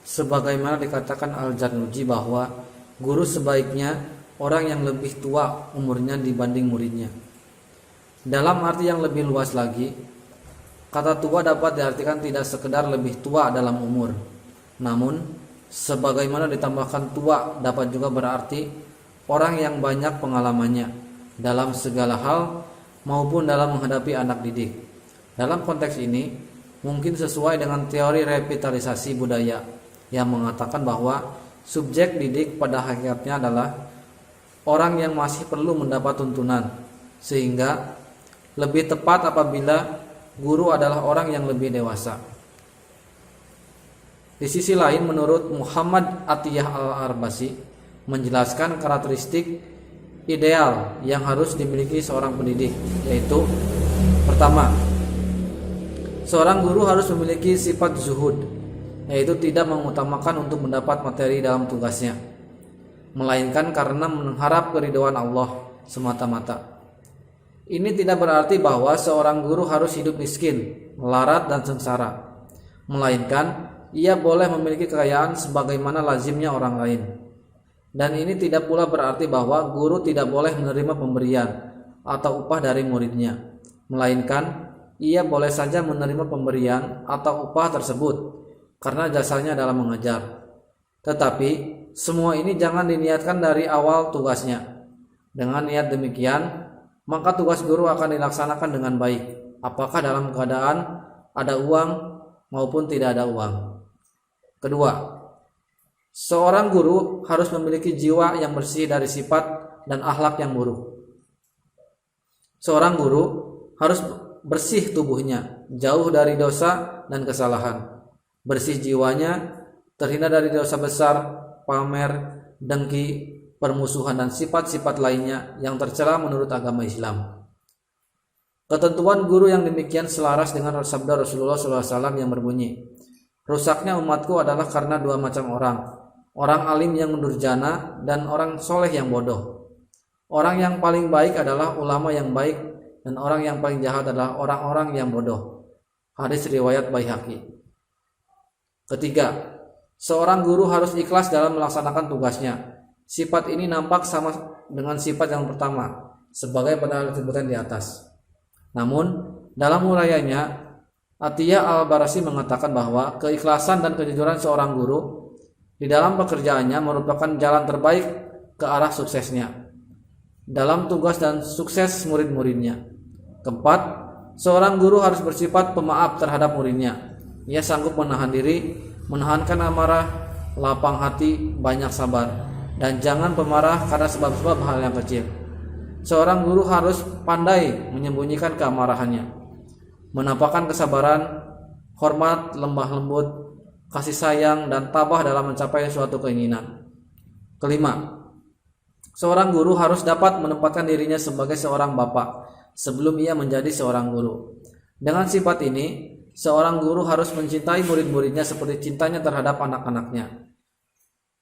sebagaimana dikatakan Al-Jarnuji bahwa guru sebaiknya orang yang lebih tua umurnya dibanding muridnya. Dalam arti yang lebih luas lagi, kata tua dapat diartikan tidak sekedar lebih tua dalam umur, namun sebagaimana ditambahkan tua dapat juga berarti orang yang banyak pengalamannya dalam segala hal maupun dalam menghadapi anak didik. Dalam konteks ini mungkin sesuai dengan teori revitalisasi budaya yang mengatakan bahwa subjek didik pada hakikatnya adalah orang yang masih perlu mendapat tuntunan, sehingga lebih tepat apabila guru adalah orang yang lebih dewasa. Di sisi lain, menurut Muhammad Atiyah Al-Arbasi menjelaskan karakteristik ideal yang harus dimiliki seorang pendidik, yaitu pertama, seorang guru harus memiliki sifat zuhud, yaitu tidak mengutamakan untuk mendapat materi dalam tugasnya, melainkan karena mengharap keridhaan Allah semata-mata. Ini tidak berarti bahwa seorang guru harus hidup miskin, melarat dan sengsara, melainkan ia boleh memiliki kekayaan sebagaimana lazimnya orang lain. Dan ini tidak pula berarti bahwa guru tidak boleh menerima pemberian atau upah dari muridnya, melainkan ia boleh saja menerima pemberian atau upah tersebut karena jasanya dalam mengajar. Tetapi semua ini jangan diniatkan dari awal tugasnya. Dengan niat demikian, maka tugas guru akan dilaksanakan dengan baik, apakah dalam keadaan ada uang maupun tidak ada uang. Kedua, seorang guru harus memiliki jiwa yang bersih dari sifat dan akhlak yang buruk. Seorang guru harus bersih tubuhnya, jauh dari dosa dan kesalahan, bersih jiwanya, terhindar dari dosa besar, pamer, dengki, permusuhan dan sifat-sifat lainnya yang tercela menurut agama Islam. Ketentuan guru yang demikian selaras dengan sabda Rasulullah SAW yang berbunyi, rusaknya umatku adalah karena dua macam orang, orang alim yang durjana dan orang soleh yang bodoh. Orang yang paling baik adalah ulama yang baik dan orang yang paling jahat adalah orang-orang yang bodoh. Hadis riwayat Baihaqi. Ketiga, seorang guru harus ikhlas dalam melaksanakan tugasnya. Sifat ini nampak sama dengan sifat yang pertama, sebagai pada disebutkan di atas. Namun, dalam urayanya, Atiyah Al-Barasi mengatakan bahwa keikhlasan dan kejujuran seorang guru di dalam pekerjaannya merupakan jalan terbaik ke arah suksesnya dalam tugas dan sukses murid-muridnya. Keempat, seorang guru harus bersifat pemaaf terhadap muridnya. Ia sanggup menahan diri, menahankan amarah, lapang hati, banyak sabar, dan jangan pemarah karena sebab-sebab hal yang kecil. Seorang guru harus pandai menyembunyikan keamarahannya, menampakkan kesabaran, hormat, lembah lembut, kasih sayang, dan tabah dalam mencapai suatu keinginan. Kelima, seorang guru harus dapat menempatkan dirinya sebagai seorang bapak sebelum ia menjadi seorang guru. Dengan sifat ini, seorang guru harus mencintai murid-muridnya seperti cintanya terhadap anak-anaknya,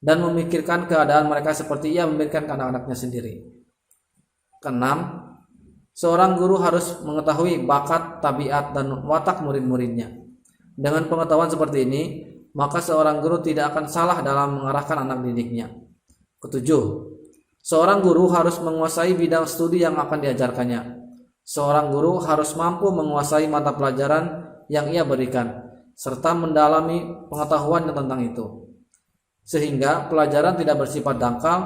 dan memikirkan keadaan mereka seperti ia memikirkan anak-anaknya sendiri. Keenam, seorang guru harus mengetahui bakat, tabiat, dan watak murid-muridnya. Dengan pengetahuan seperti ini, maka seorang guru tidak akan salah dalam mengarahkan anak didiknya. Ketujuh, seorang guru harus menguasai bidang studi yang akan diajarkannya. Seorang guru harus mampu menguasai mata pelajaran yang ia berikan, serta mendalami pengetahuan tentang itu, sehingga pelajaran tidak bersifat dangkal,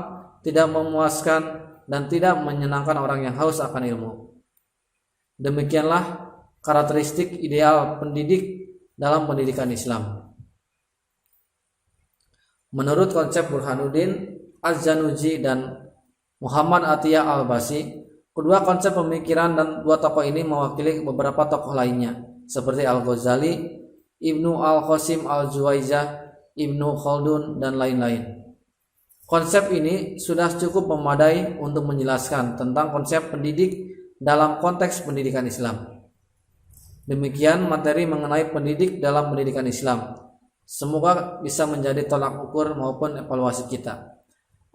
tidak memuaskan, dan tidak menyenangkan orang yang haus akan ilmu. Demikianlah karakteristik ideal pendidik dalam pendidikan Islam. Menurut konsep Burhanuddin Az-Zanuji dan Muhammad Atiyah Al-Basi, kedua konsep pemikiran dan dua tokoh ini mewakili beberapa tokoh lainnya, seperti Al-Ghazali, Ibnu Al-Qasim Al-Juwaizah, Ibnu Khaldun, dan lain-lain. Konsep ini sudah cukup memadai untuk menjelaskan tentang konsep pendidik dalam konteks pendidikan Islam. Demikian materi mengenai pendidik dalam pendidikan Islam. Semoga bisa menjadi tolak ukur maupun evaluasi kita,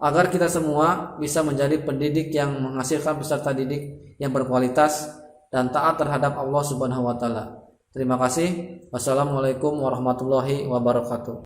agar kita semua bisa menjadi pendidik yang menghasilkan peserta didik yang berkualitas dan taat terhadap Allah Subhanahu wa Ta'ala. Terima kasih. Wassalamualaikum warahmatullahi wabarakatuh.